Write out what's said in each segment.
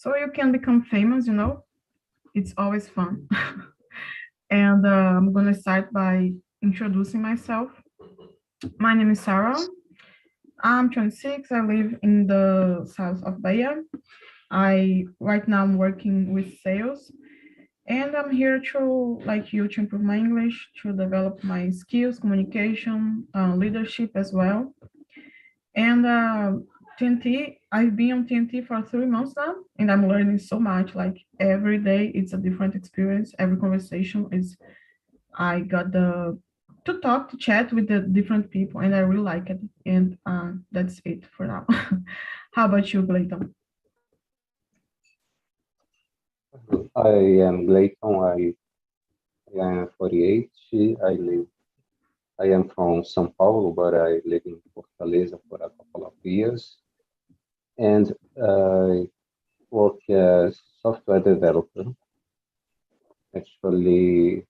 so you can become famous, it's always fun. And I'm gonna start by introducing myself. My name is Sarah. I'm 26. I live in the south of Bahia. I right now I'm working with sales, and I'm here to, like you, to improve my English, to develop my skills, communication, leadership as well. And TNT, I've been on TNT for 3 months now, and I'm learning so much. Like every day, it's a different experience. Every conversation is, I got to talk, to chat with the different people, and I really like it. And that's it for now. How about you, Clayton? I am Gleiton. I am 48. I am from São Paulo, but I live in Fortaleza for a couple of years. And I work as software developer. Actually,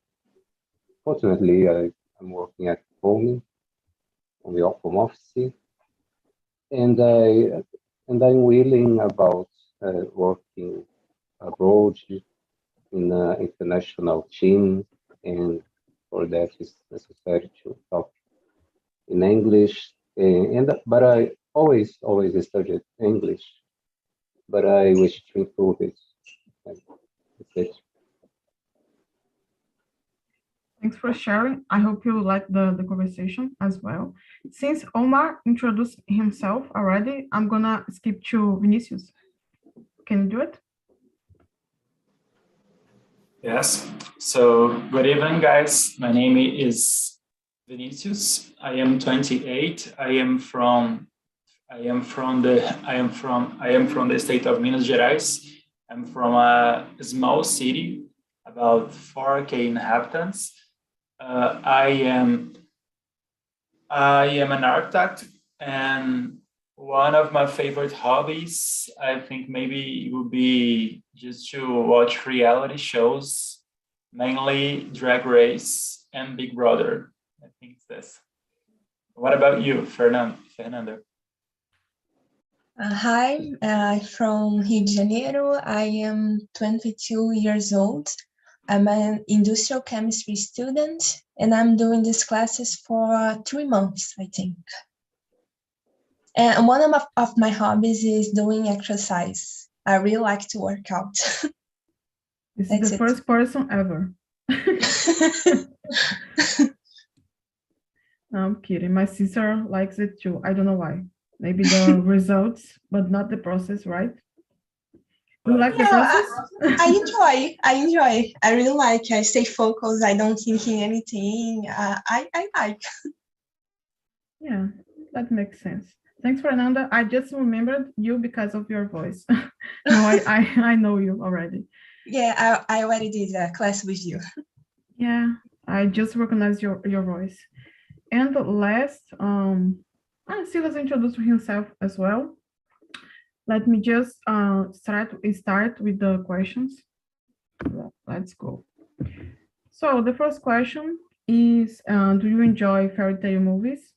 fortunately, I'm working at home on the home office, and I'm willing about working abroad in an international team, and for that it's necessary to talk in English. But I always studied English, but I wish to improve it. And that's it. Thanks for sharing. I hope you like the conversation as well. Since Omar introduced himself already, I'm gonna skip to Vinicius. Can you do it? Yes. So good evening, guys. My name is Vinicius. I am 28. I am from the state of Minas Gerais. I'm from a small city, about 4K inhabitants. I am an architect, and one of my favorite hobbies, I think maybe it would be just to watch reality shows, mainly Drag Race and Big Brother. I think it's this. What about you, Fernando? Hi, I'm from Rio de Janeiro. I am 22 years old. I'm an industrial chemistry student, and I'm doing these classes for 3 months, I think. And one of my hobbies is doing exercise. I really like to work out. This is the first person ever. No, I'm kidding. My sister likes it too. I don't know why. Maybe the results, but not the process, right? You like the process? I enjoy. I really like. I stay focused. I don't think in anything. I like. Yeah, that makes sense. Thanks, Fernanda. I just remembered you because of your voice. No, I know you already. Yeah, I already did a class with you. Yeah, I just recognized your voice. And last, Silas introduced himself as well. Let me just start with the questions. Let's go. So the first question is, do you enjoy fairy tale movies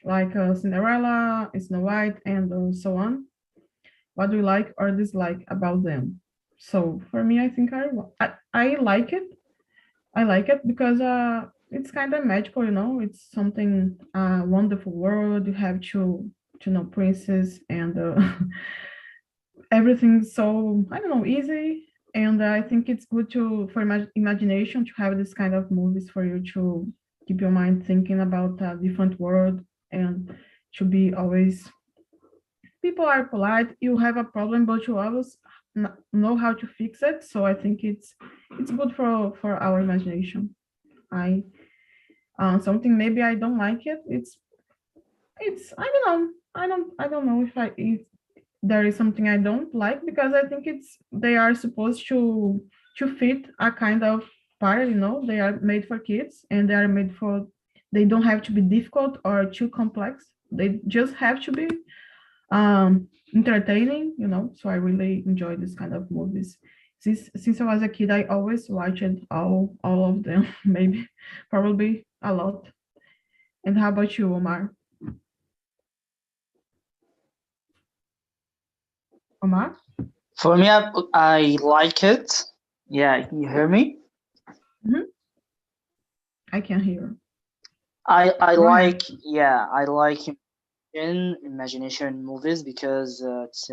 like Cinderella, Snow White, and so on? What do you like or dislike about them? So for me, I think I like it. I like it because it's kind of magical, It's something wonderful world. You have to know princess and everything's so, I don't know, easy. And I think it's good for imagination to have this kind of movies for you to keep your mind thinking about a different world and to be always, people are polite, you have a problem, but you always know how to fix it. So I think it's good for our imagination. Something maybe I don't like it. It's I don't know. I don't know if there is something I don't like, because I think they are supposed to fit a kind of part, They are made for kids, and they don't have to be difficult or too complex. They just have to be entertaining, So I really enjoy this kind of movies. Since I was a kid, I always watched all of them, maybe, probably a lot. And how about you, Omar? Omar? For me, I like it. Yeah, you hear me? I can hear. I Go ahead. like, yeah, I like imagination movies because it's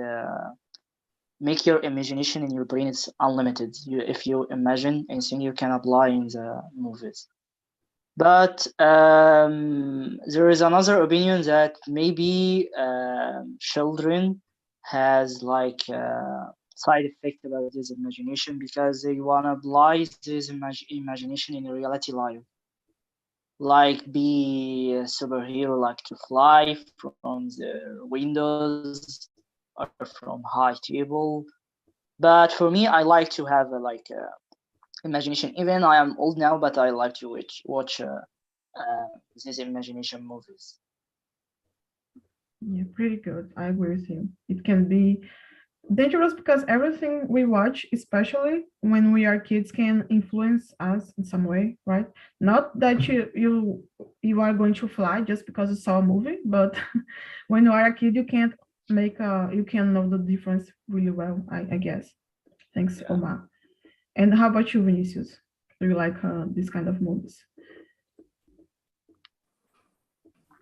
make your imagination in your brain, it's unlimited. If you imagine anything, you can apply in the movies. But there is another opinion that maybe children has like side effect about this imagination because they want to apply this imagination in reality life, like be a superhero, like to fly from the windows or from high table. But for me, I like to have imagination. Even I am old now, but I like to watch these imagination movies. Yeah, pretty good. I agree with you. It can be dangerous because everything we watch, especially when we are kids, can influence us in some way, right? Not that you are going to fly just because you saw a movie, but when you are a kid, you can't you can know the difference really well, I guess. Thanks, Yeah. Omar. And how about you, Vinicius? Do you like this kind of movies?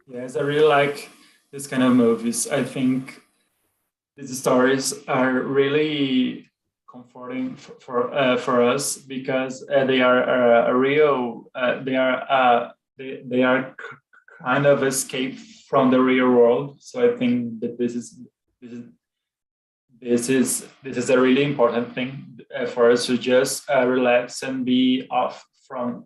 Yes, I really like this kind of movies. I think these stories are really comforting for us because they are a real. They are kind of escape from the real world. So I think that this is this is a really important thing for us to just relax and be off from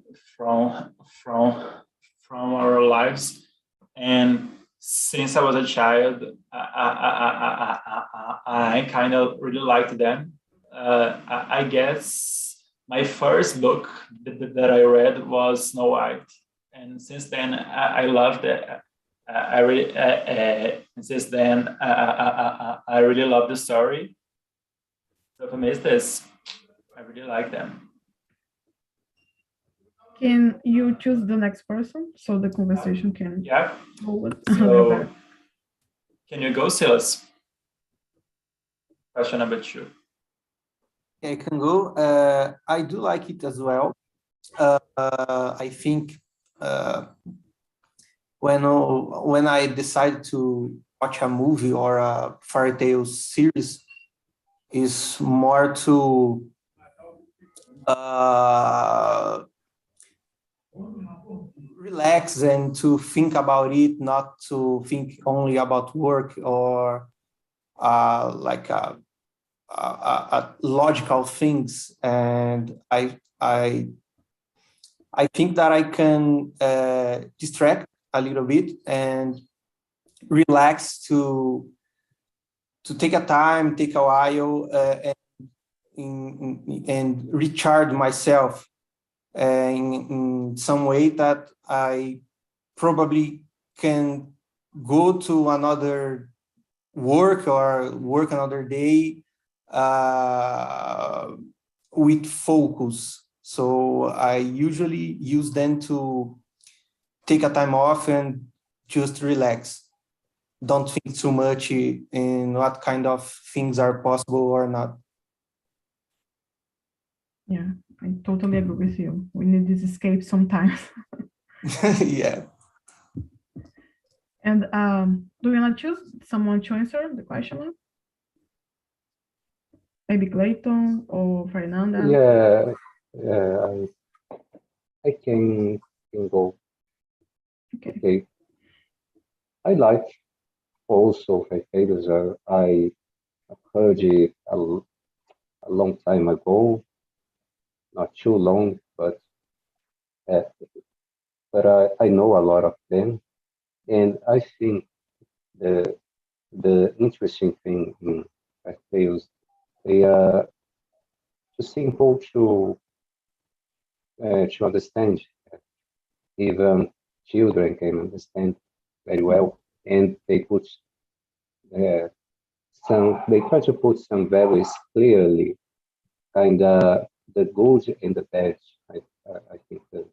from our lives. And since I was a child, I kind of really liked them. I guess my first book that I read was Snow White, and since then I loved it. I really, since then, I really love the story. So for me, it's this. I really like them. Can you choose the next person so the conversation can Yeah. go with a little So better? can you go, Silas? Question number 2. I can go. I do like it as well. I think when I decide to watch a movie or a fairy tale series, is more to relax and to think about it, not to think only about work or like a logical things. And I think that I can distract a little bit and relax to take a time, take a while, and recharge myself in some way that I probably can go to another work or work another day with focus. So I usually use them to take a time off and just relax. Don't think too much in what kind of things are possible or not. Yeah, I totally agree with you. We need this escape sometimes. Yeah. And do you want to choose someone to answer the question? Maybe Clayton or Fernanda? Yeah, I can go. Okay. I like also failures. I heard it a long time ago, not too long, but I know a lot of them, and I think the interesting thing in failures, they are too simple to understand. Even children can understand very well, and they put they try to put some values clearly, kind of the good and the bad. I think the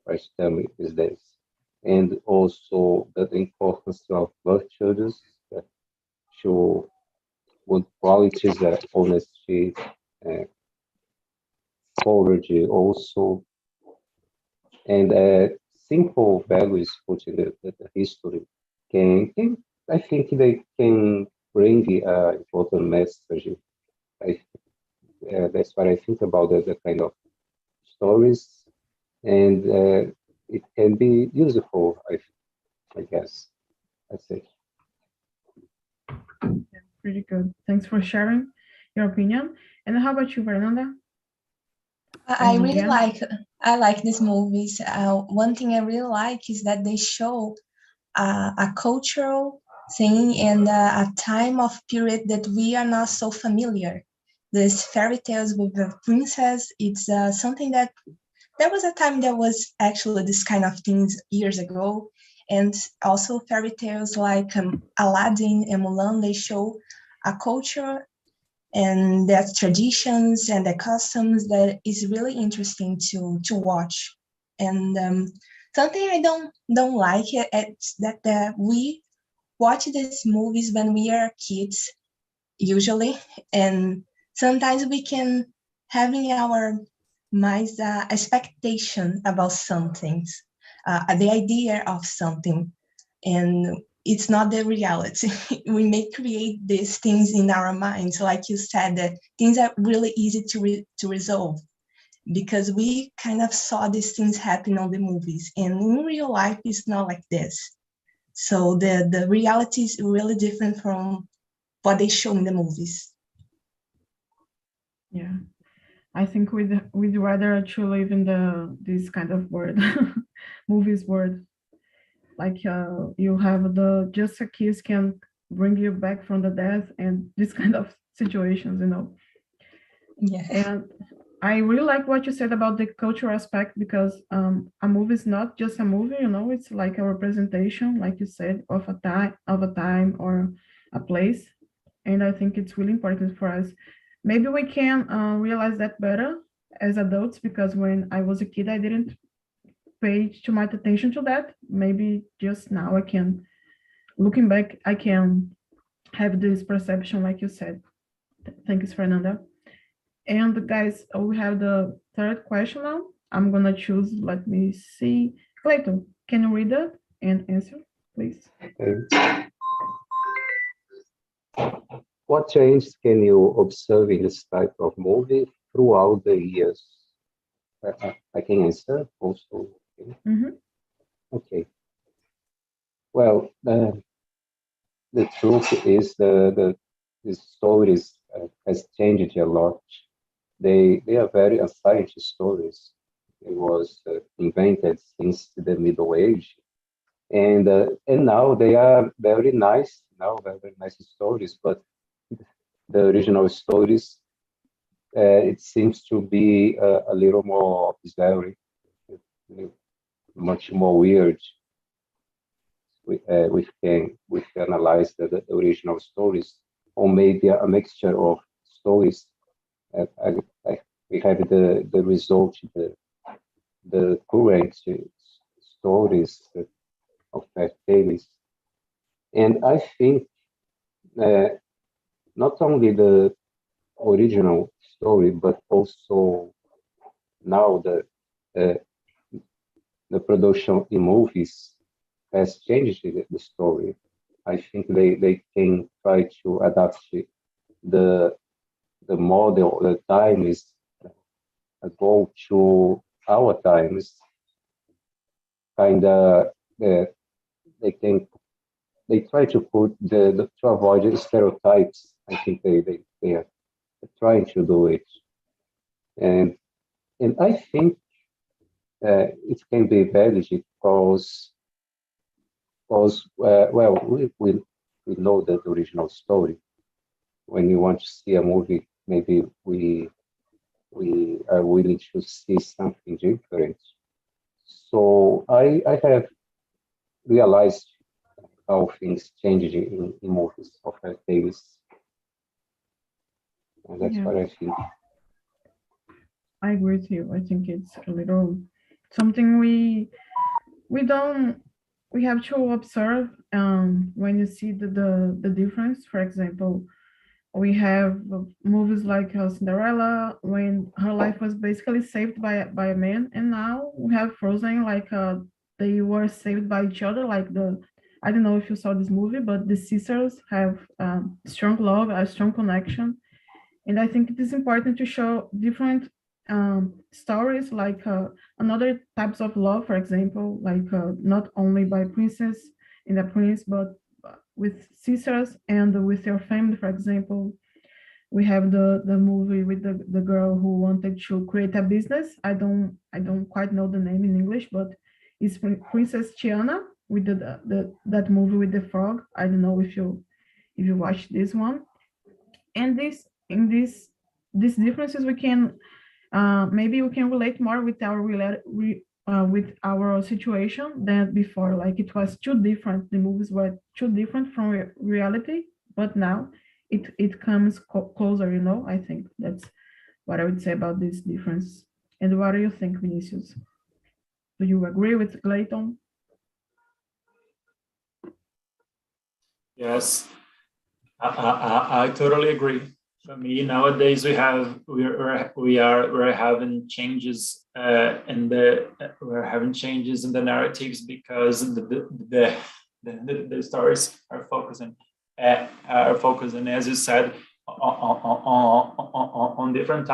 first term is this, and also the importance of virtues to good qualities, honesty, courage also, and simple values put in the history can I think they can bring important message. I, that's what I think about the kind of stories, and it can be useful. I guess that's it. Pretty good. Thanks for sharing your opinion. And how about you, Fernanda? I really Again? I like these movies. One thing I really like is that they show a cultural thing and a time of period that we are not so familiar. This fairy tales with the princess, it's something that there was a time there was actually this kind of things years ago. And also fairy tales like Aladdin and Mulan, they show a culture and their traditions and the customs that is really interesting to watch. And something I don't like it's that we watch these movies when we are kids usually, and sometimes we can having our minds expectation about some things, the idea of something, and it's not the reality. We may create these things in our minds, like you said, that things are really easy to resolve because we kind of saw these things happen on the movies, and in real life it's not like this. So the reality is really different from what they show in the movies. Yeah, I think we'd rather to live in this kind of world, movies world. Like you have just a kiss can bring you back from the death and this kind of situations, you know. Yeah. And I really like what you said about the cultural aspect because a movie is not just a movie, you know, it's like a representation, like you said, of a time or a place. And I think it's really important for us. Maybe we can realize that better as adults because when I was a kid, I didn't pay too much attention to that. Maybe just now I can, looking back, I can have this perception, like you said. Thank you, Fernanda. And guys, we have the third question now. I'm gonna choose, let me see. Clayton, can you read that and answer, please? Okay. What changes can you observe in this type of movie throughout the years? I can answer also. Okay. Mm-hmm. Okay. Well, the truth is the stories has changed a lot. They are very ancient stories. It was invented since the Middle Age, and now they are very nice. Now very nice stories, but the original stories it seems to be a little more bizarre, much more weird. We can analyze the original stories, or maybe a mixture of stories. Uh, I, we have the result, the current stories of that tales, and I think uh, not only the original story, but also now uh, the production in movies has changed the story. I think they can try to adapt the the model, the time is go to our times. Kind of, they try to put to avoid stereotypes. I think they are trying to do it, and I think it can be valid because well we know the original story. When you want to see a movie, maybe we are willing to see something different. So I have realized how things change in movies of her days, and that's Yeah, what I think. I agree with you. I think it's a little something we don't we have to observe when you see the difference. For example, We have movies like Cinderella, when her life was basically saved by a man, and now we have Frozen, like they were saved by each other. Like I don't know if you saw this movie, but the sisters have strong love, a strong connection, and I think it is important to show different stories, like another types of love, for example, like not only by princess and a prince, but with sisters and with your family, for example. We have the movie with the girl who wanted to create a business. I don't quite know the name in English, but it's Princess Tiana with the that movie with the frog. I don't know if you watched this one. And this in this these differences we can maybe we can relate more with with our situation than before. Like it was too different. The movies were too different from reality, but now it comes closer. I think that's what I would say about this difference. And what do you think, Vinicius? Do you agree with Clayton? Yes, I totally agree. For me, nowadays we're having changes we're having changes in the narratives because the stories are focusing, as you said, on different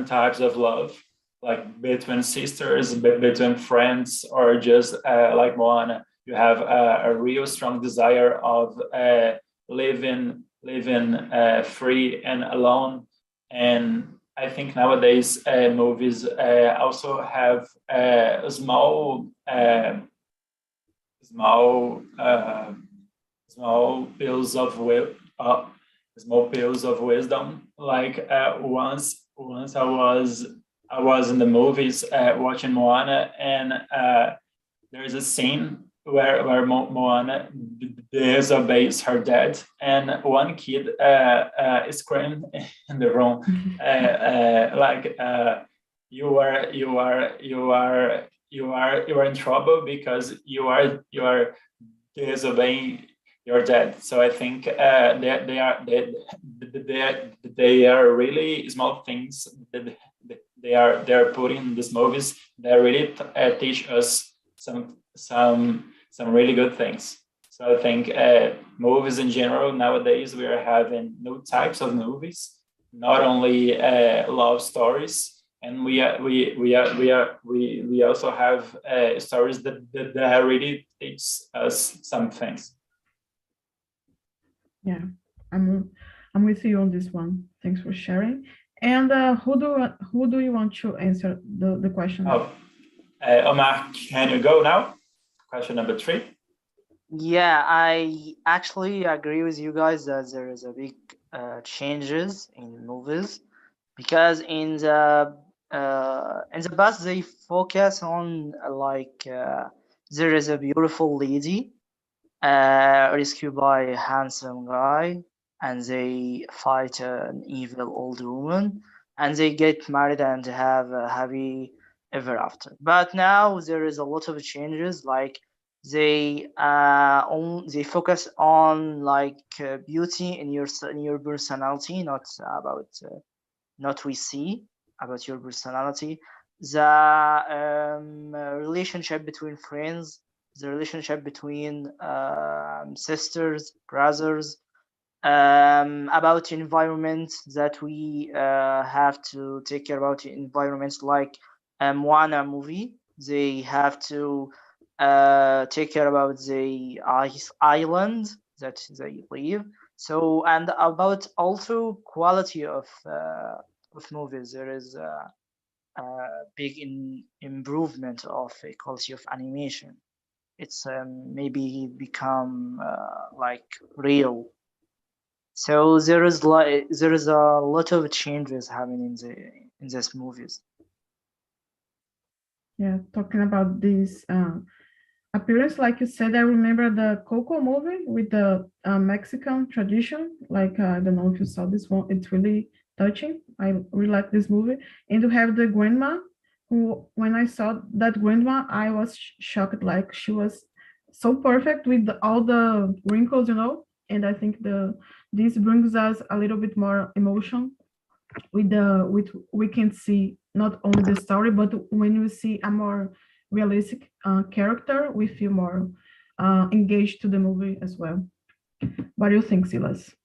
types of love, like between sisters, between friends, or just like Moana. You have a real strong desire of living free and alone. And I think nowadays movies also have small pills of small pills of wisdom. Like once I was in the movies watching Moana, and there's a scene where Moana disobeys her dad, and one kid screamed in the room, like you are in trouble because you are disobeying your dad. So I think they are really small things that they are putting in these movies that really teach us some really good things. So I think movies in general nowadays we are having new types of movies, not only love stories, and we also have stories that really teach us some things. Yeah, I'm with you on this one. Thanks for sharing. And who do you want to answer the question? Oh, Omar, can you go now? Question number 3. Yeah, I actually agree with you guys that there is a big changes in movies, because in the past they focus on there is a beautiful lady rescued by a handsome guy, and they fight an evil old woman, and they get married and have a happy ever after. But now there is a lot of changes, like they focus on beauty in your personality, not we see about your personality, the relationship between friends, the relationship between sisters, brothers, about environment, that we have to take care about environments, like Moana movie. They have to take care about the island that they live. So, and about also quality of movies, there is a big improvement of quality of animation. It's maybe become real. So there is a lot of changes happening in these movies. Yeah, talking about this appearance, like you said, I remember the Coco movie with the Mexican tradition. Like I don't know if you saw this one; it's really touching. I really like this movie. And you have the grandma, who, when I saw that grandma, I was shocked. Like she was so perfect with all the wrinkles, And I think the this brings us a little bit more emotion with we can see not only the story, but when we see a more realistic character, we feel more engaged to the movie as well. What do you think, Silas?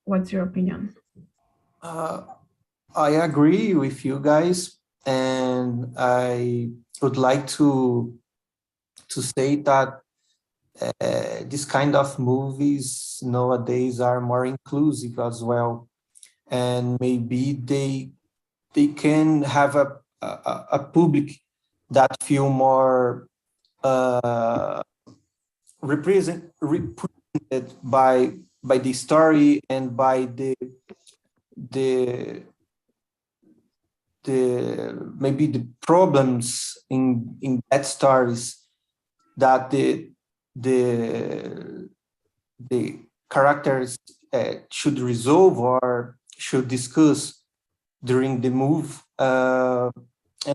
What's your opinion? I agree with you guys, and I would like to say that this kind of movies nowadays are more inclusive as well, and maybe they can have a public that feel more represented by the story and by the maybe the problems in that stories that the characters should resolve or should discuss during the move, and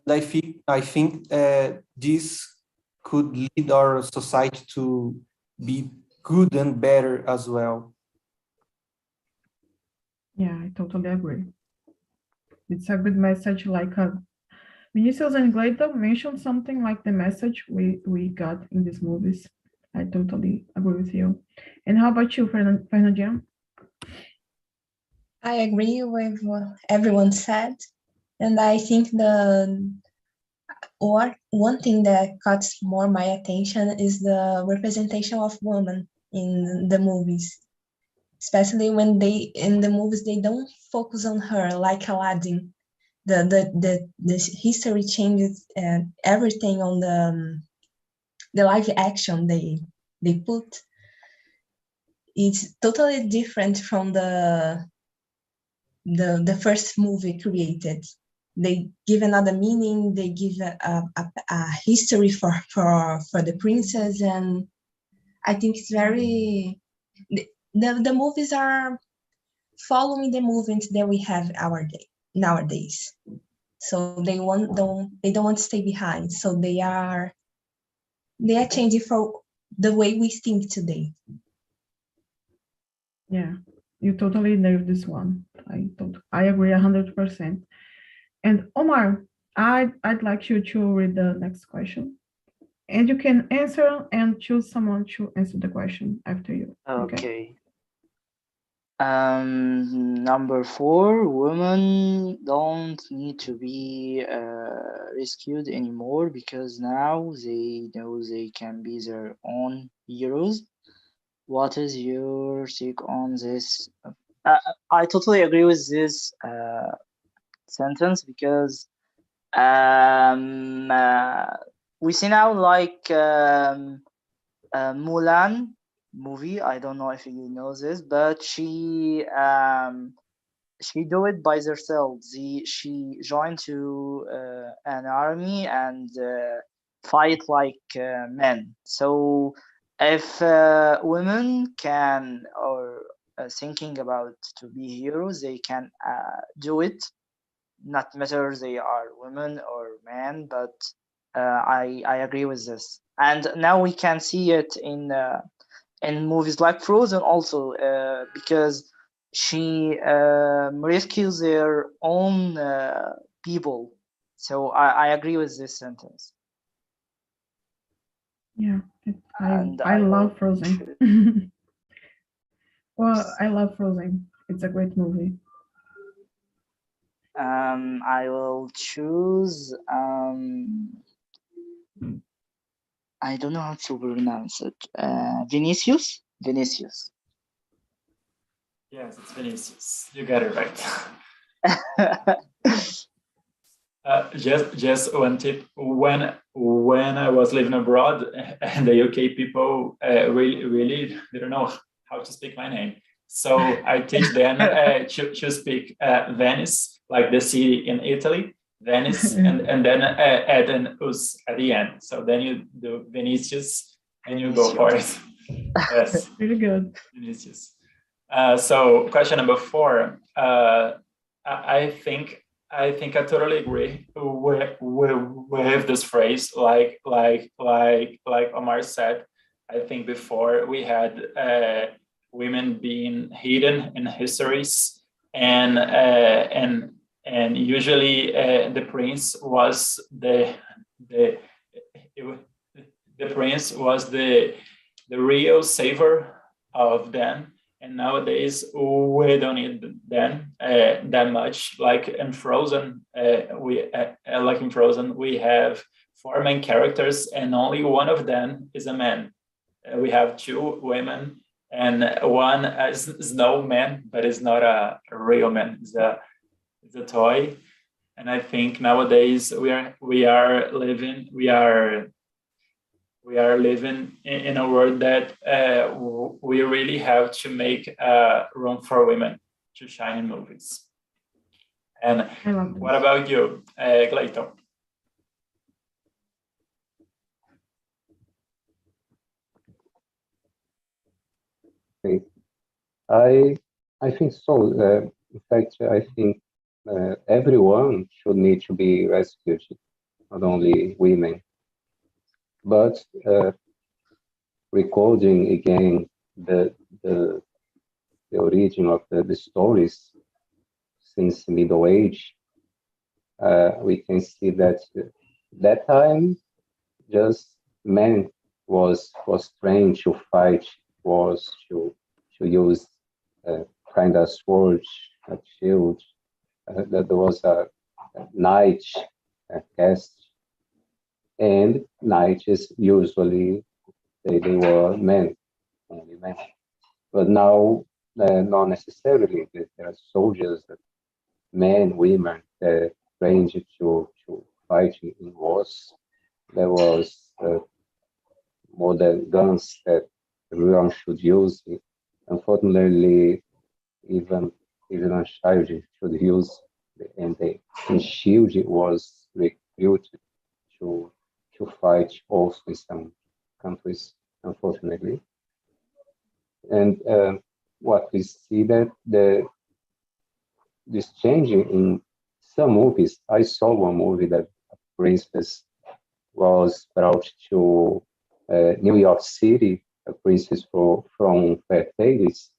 I think this could lead our society to be good and better as well. Yeah, I totally agree. It's a good message. Like Vinicius and Gleito mentioned something like the message we got in these movies. I totally agree with you. And how about you, Fernandinha? I agree with what everyone said, and I think one thing that caught more my attention is the representation of women in the movies, especially when in the movies they don't focus on her like Aladdin. The history changes and everything on the live action they put. It's totally different from the first movie created. They give another meaning. They give a history for the princess, and I think it's very the movies are following the movement that we have nowadays. So they don't want to stay behind. So they are changing for the way we think today. Yeah, you totally nailed this one. I agree 100%. And Omar, I'd like you to read the next question. And you can answer and choose someone to answer the question after you. Okay. Number 4, women don't need to be rescued anymore because now they know they can be their own heroes. What is your take on this? I totally agree with this sentence because we see now like Mulan movie. I don't know if you know this, but she do it by herself. She joined to an army and fight like men. So if women can or thinking about to be heroes, they can do it. Not matter they are women or men, but I agree with this. And now we can see it in movies like Frozen also, because she rescues their own people. So I agree with this sentence. Yeah, I love Frozen. Well, I love Frozen. It's a great movie. I will choose. I don't know how to pronounce it. Vinicius. Yes, it's Vinicius. You got it right. Just one tip. When I was living abroad, and the UK people really didn't know how to speak my name. So I teach them to speak Venice, like the city in Italy, Venice, and then add an us at the end. So then you do Vinicius, and you go for it. Yes, really good. Vinicius. So question number 4. I think I totally agree with this phrase. Like Omar said, I think before we had women being hidden in histories, and usually the prince was the prince was the real savior of them. And nowadays we don't need them that much. Like in Frozen, we have 4 main characters, and only one of them is a man. We have 2 women, and one is snowman, but it's not a real man. It's a toy. And I think nowadays we are living in a world that we really have to make room for women to shine in movies. And what about you, Clayton? I think so. In fact, I think everyone should need to be rescued, not only women. But recording again the origin of the stories since Middle Age, we can see that that time just men was trained to fight, was to use kind of sword, a shield. That there was a knight, a cast, and knights usually they were men, only men. But now, not necessarily. There are soldiers, men, women, trained to fight in wars. There was modern guns that everyone should use. Unfortunately, even a child should use, and the shield was recruited to fight also in some countries, unfortunately. And what we see that this changing in some movies. I saw one movie that a princess was brought to New York City, a princess from Fair Tales,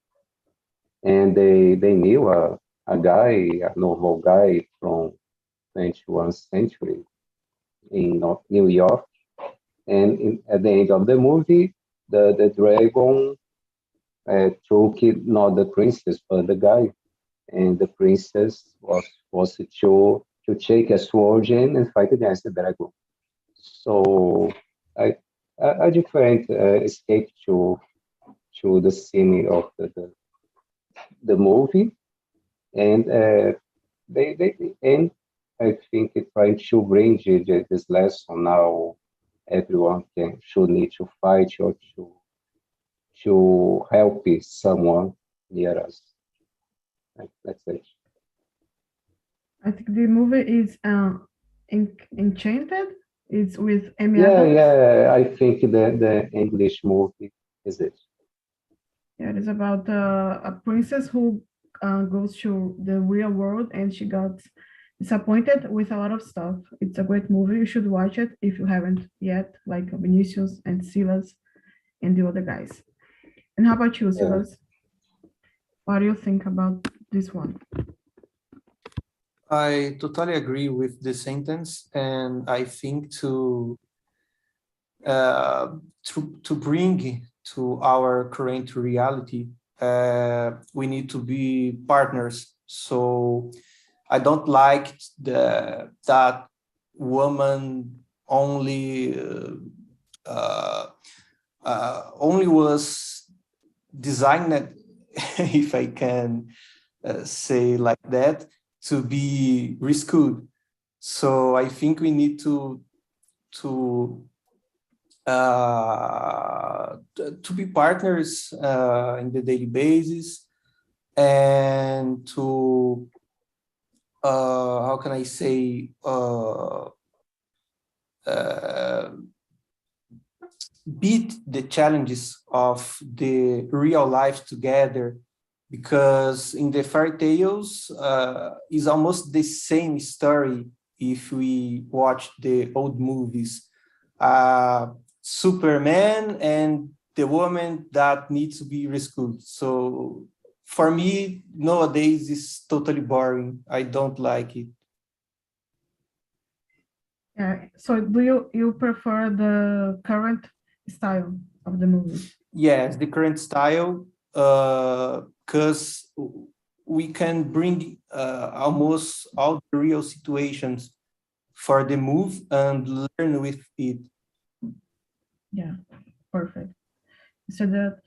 and they knew a guy, a normal guy from 21st century in New York, and at the end of the movie, the dragon took it, not the princess but the guy, and the princess was to take a sword and fight against the dragon. So a different escape to the scene of the movie, and they and I think it trying to bring this lesson now. Everyone should need to fight or to help someone near us. That's it. I think the movie is Enchanted. It's with Amy Yeah, Adams. yeah. I think the English movie is it. Yeah, it is about a princess who goes to the real world and she got disappointed with a lot of stuff. It's a great movie. You should watch it if you haven't yet, like Vinicius and Silas and the other guys. And how about you, Silas? What do you think about this one? I totally agree with the sentence, and I think to bring to our current reality, we need to be partners. So I don't like that woman only was designed, if I can say like that, to be rescued. So I think we need to be partners in the daily basis, and to how can I say beat the challenges of the real life together, because in the fairy tales is almost the same story if we watch the old movies. Superman and the woman that needs to be rescued. So for me, nowadays is totally boring. I don't like it. Yeah. So do you prefer the current style of the movies? Yes, the current style, because we can bring almost all the real situations for the move and learn with it. Yeah, perfect. So that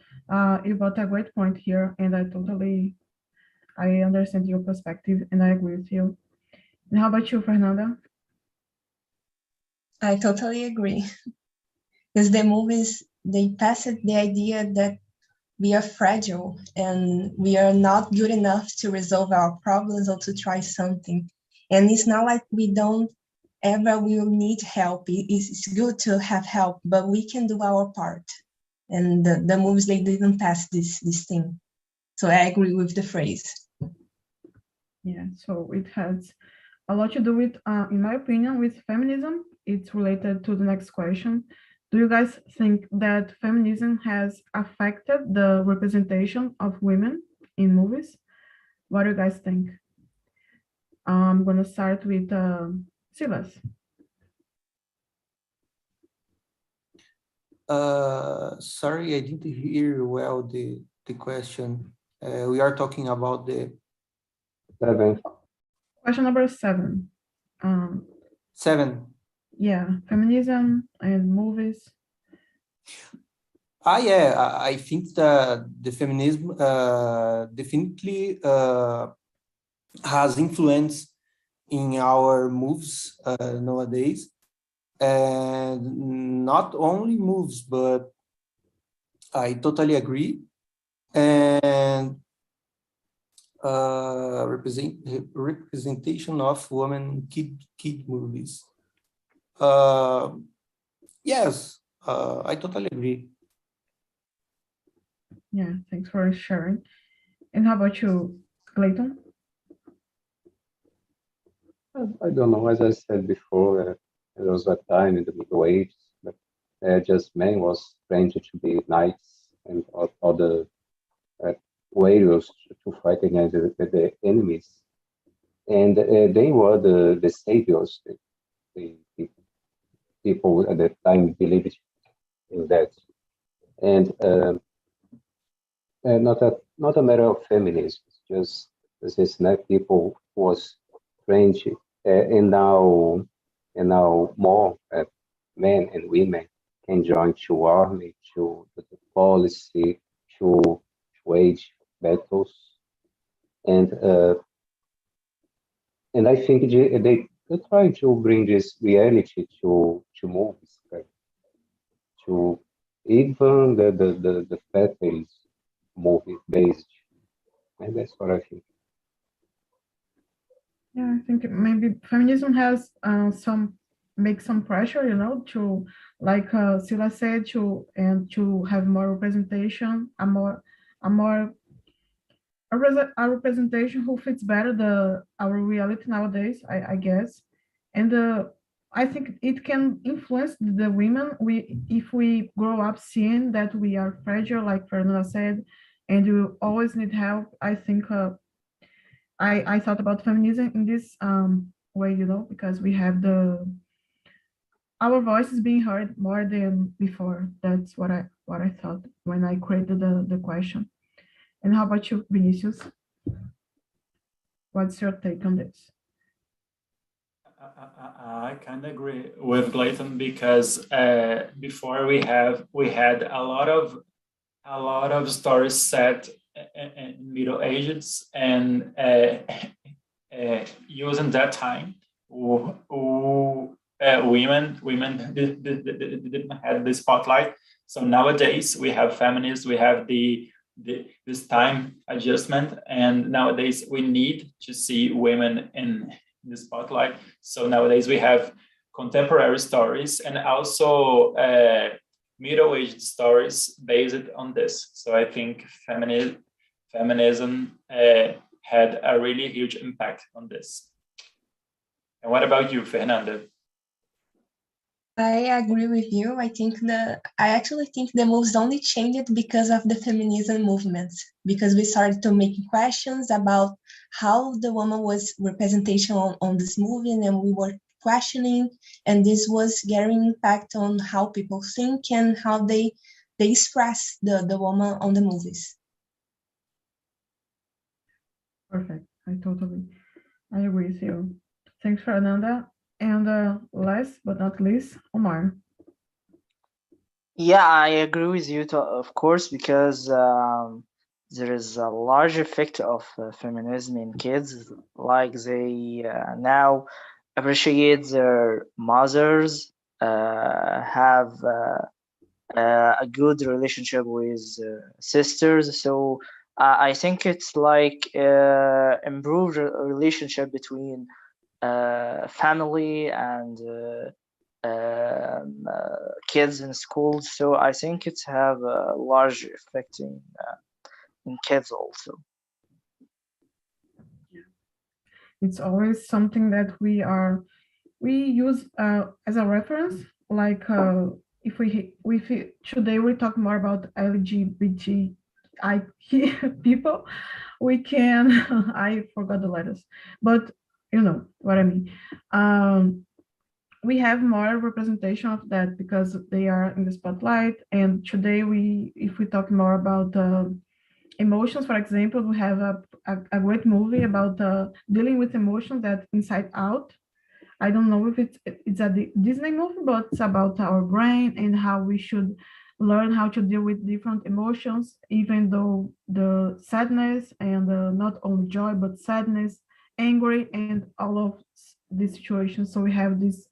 you got a great point here, and I understand your perspective, and I agree with you. And how about you, Fernanda? I totally agree. Because the movies, they passed the idea that we are fragile and we are not good enough to resolve our problems or to try something. And it's not like we don't ever will need help. It's good to have help, but we can do our part. And the movies, they didn't pass this thing. So I agree with the phrase. Yeah, so it has a lot to do with, in my opinion, with feminism. It's related to the next question. Do you guys think that feminism has affected the representation of women in movies? What do you guys think? I'm going to start with Silas. Sorry, I didn't hear well the question. We are talking about the 7. Question number 7. 7. Yeah, feminism and movies. Yeah, I think that the feminism definitely has influence in our moves nowadays, and not only moves, but I totally agree. And representation of women kid movies. Yes, I totally agree. Yeah, thanks for sharing. And how about you, Clayton? I don't know, as I said before, there was a time in the Middle Ages that just men was trained to be knights and other warriors to fight against the enemies. And they were the saviors. The people at that time believed in that. And not a matter of feminism, it's just this people was trained, and now more men and women can join to army, to the policy, to wage battles, and I think they try to bring this reality to movies, right? To even the fetish movie based, and that's what I think. Yeah, I think maybe feminism has some pressure, to, like Sila said, to have more representation, a representation who fits better our reality nowadays, I guess. And I think it can influence the women if we grow up seeing that we are fragile, like Fernanda said, and you always need help. I think I thought about feminism in this way, because we have our voices being heard more than before. That's what I thought when I created the question. And how about you, Vinicius? What's your take on this? I kind of agree with Clayton because before we had a lot of stories set in Middle Ages and using that time, women didn't have the spotlight. So nowadays we have feminists, we have this time adjustment, and nowadays we need to see women in the spotlight. So nowadays we have contemporary stories and also middle-aged stories based on this. So I think feminism had a really huge impact on this. And what about you, Fernanda? I agree with you. I actually think the moves only changed because of the feminism movement, because we started to make questions about how the woman was representation on this movie, and we were questioning, and this was getting impact on how people think and how they express the woman on the movies. Perfect. I agree with you. Thanks, Fernanda. And last but not least, Omar. Yeah, I agree with you, of course, because there is a large effect of feminism in kids. Like they now appreciate their mothers, have a good relationship with sisters. So I think it's like improved relationship between family and kids in schools. So I think it's have a large effect in kids also. It's always something that we use as a reference. Like today we talk more about LGBTI people. We can I forgot the letters, but you know what I mean. We have more representation of that because they are in the spotlight. And today if we talk more about emotions, for example, we have a great movie about dealing with emotions, that Inside Out. I don't know if it's a Disney movie, but it's about our brain and how we should learn how to deal with different emotions, even though the sadness and not only joy, but sadness, angry, and all of these situations. So we have these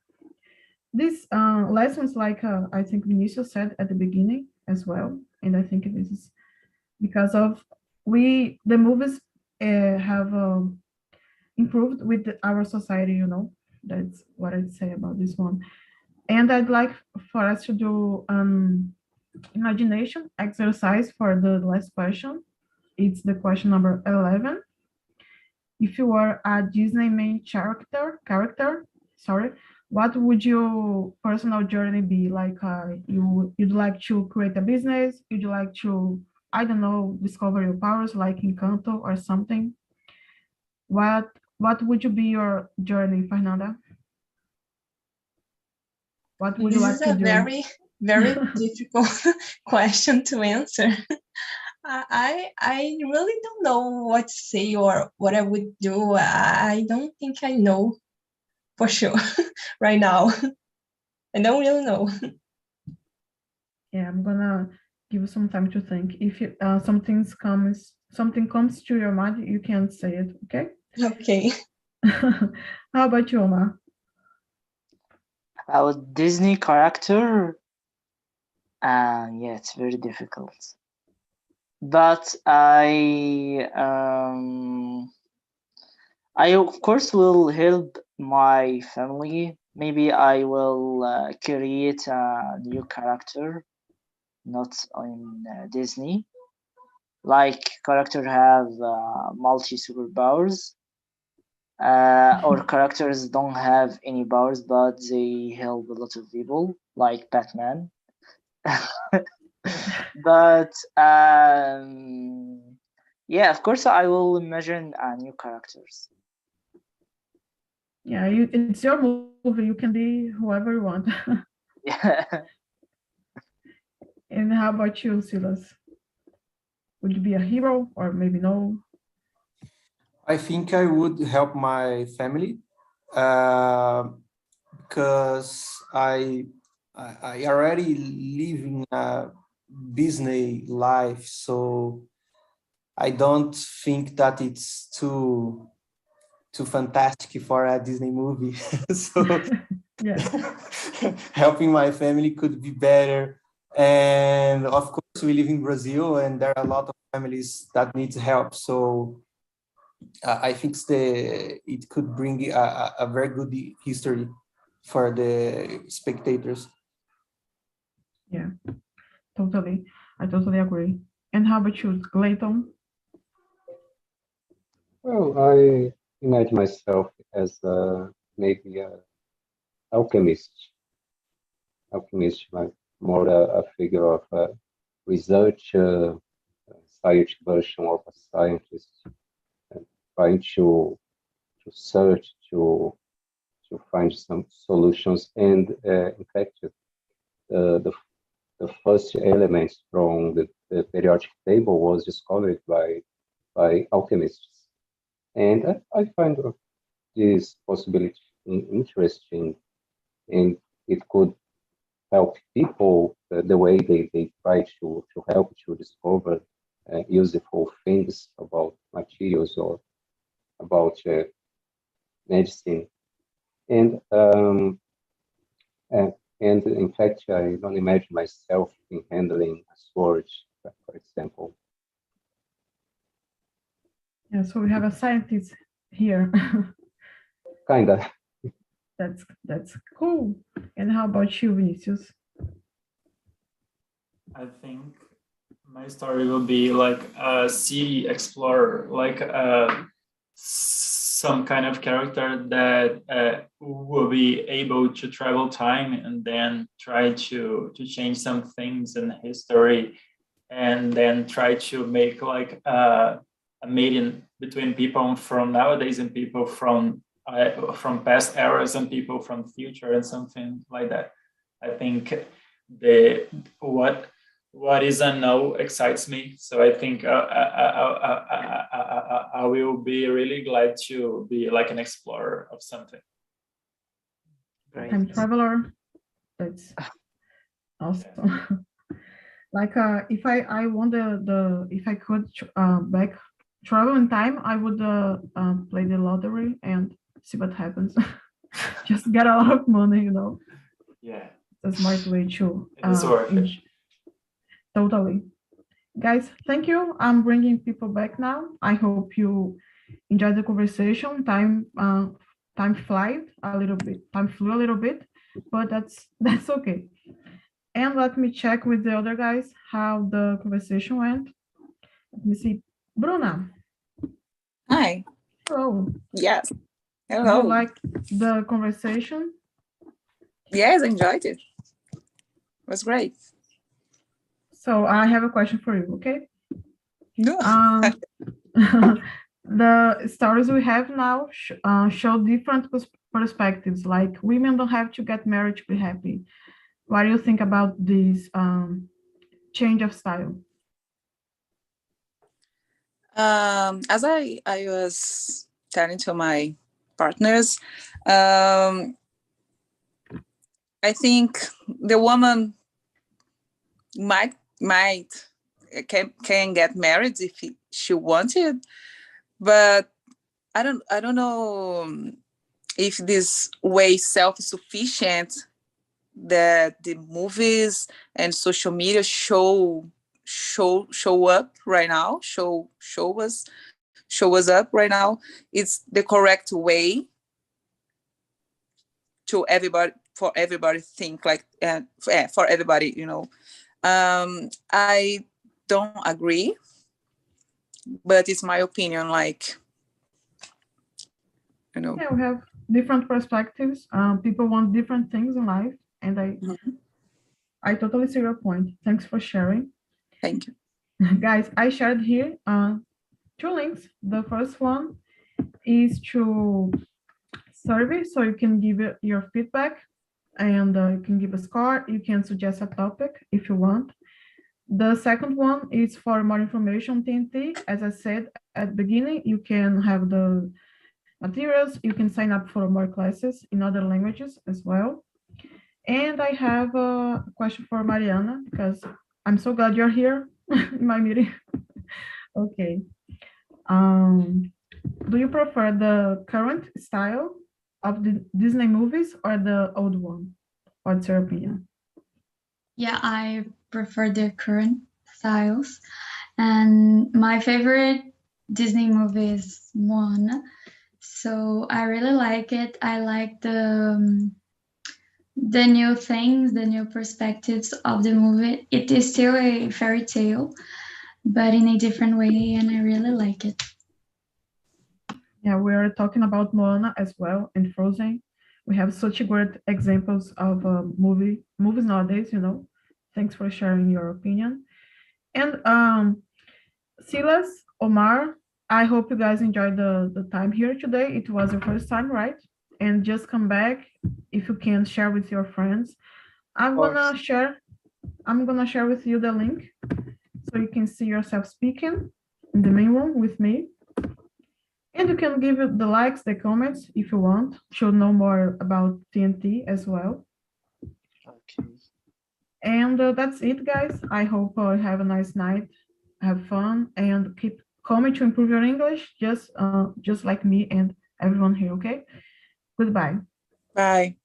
lessons, like I think Vinicius said at the beginning as well. And I think this is because of the movies have improved with our society, That's what I'd say about this one. And I'd like for us to do imagination exercise for the last question. It's the question number 11. If you were a Disney main character, sorry, what would your personal journey be? Like you'd like to create a business? You'd like to, I don't know, discover your powers like Encanto or something? What would you be your journey, Fernanda? What would you This like is to a do? very, very difficult question to answer. I really don't know what to say or what I would do. I don't think I know for sure right now. I don't really know. Yeah, I'm gonna give you some time to think. If something comes to your mind, you can say it, okay? Okay. How about you, Omar? Our Disney character, yeah, it's very difficult. But I of course will help my family. Maybe I will create a new character, not in Disney. Like character have multi superpowers, or characters don't have any powers, but they help a lot of people, like Batman. But yeah, of course, I will imagine new characters. Yeah, it's your movie. You can be whoever you want. Yeah. And how about you, Silas? Would you be a hero or maybe no? I think I would help my family because I already live in a business life, so I don't think that it's too fantastic for a Disney movie. So Yeah. helping my family could be better. And of course, we live in Brazil, and there are a lot of families that need help. So I think it could bring a very good history for the spectators. Yeah, totally. I totally agree. And how about you, Clayton? Well, I imagine myself as maybe a alchemist. alchemist, like more a figure of a researcher, scientific version of a scientist, trying to search to find some solutions. And in fact, the first elements from the periodic table was discovered by alchemists, and I find this possibility interesting, and it could help people the way they try to help to discover useful things about materials or about medicine. And in fact, I don't imagine myself in handling a sword, for example. Yeah, so we have a scientist here. Kinda. That's cool. And how about you, Vinicius? I think my story will be like a city explorer, like some kind of character that will be able to travel time and then try to change some things in history, and then try to make like a meeting between people from nowadays and people from past eras and people from future and something like that. I think what is unknown excites me. So I think I will be really glad to be like an explorer of something. Great. Time traveler. That's awesome. Like if I want if I could back travel in time, I would play the lottery and see what happens. Just get a lot of money, you know. Yeah. It's a smart way to It's worth it. Totally. Guys, thank you. I'm bringing people back now. I hope you enjoyed the conversation. Time flew a little bit, but that's okay. And let me check with the other guys how the conversation went. Let me see. Bruna. Hi. Hello. Yes. Do Hello. you like the conversation? Yes, I enjoyed it. It was great. So I have a question for you, okay? No. The stories we have now show different perspectives, like women don't have to get married to be happy. What do you think about this change of style? As I was telling to my partners, I think the woman can get married if she wanted, but I don't know if this way self-sufficient that the movies and social media show up right now, show us up right now, it's the correct way to for everybody think like for everybody, you know. I don't agree, but it's my opinion, like, you know. Yeah, we have different perspectives. People want different things in life, and I totally see your point. Thanks for sharing. Thank you. Guys, I shared here 2 links. The first one is to survey, so you can give it your feedback, and you can give a score. You can suggest a topic if you want. The second one is for more information, TNT. As I said at the beginning, you can have the materials. You can sign up for more classes in other languages as well. And I have a question for Mariana, because I'm so glad you're here in my meeting. Okay. Do you prefer the current style of the Disney movies or the old one? What's your opinion? Yeah, I prefer the current styles. And my favorite Disney movie is Moana. So I really like it. I like the new things, the new perspectives of the movie. It is still a fairy tale, but in a different way, and I really like it. Yeah, we are talking about Moana as well and Frozen. We have such great examples of movies nowadays, you know. Thanks for sharing your opinion. And Silas, Omar, I hope you guys enjoyed the time here today. It was your first time, right? And just come back if you can share with your friends. I'm gonna share with you the link so you can see yourself speaking in the main room with me. And you can give it the likes, the comments if you want to know more about TNT as well. Okay. And that's it, guys. I hope you have a nice night, have fun, and keep coming to improve your English, just like me and everyone here. Okay. Goodbye. Bye.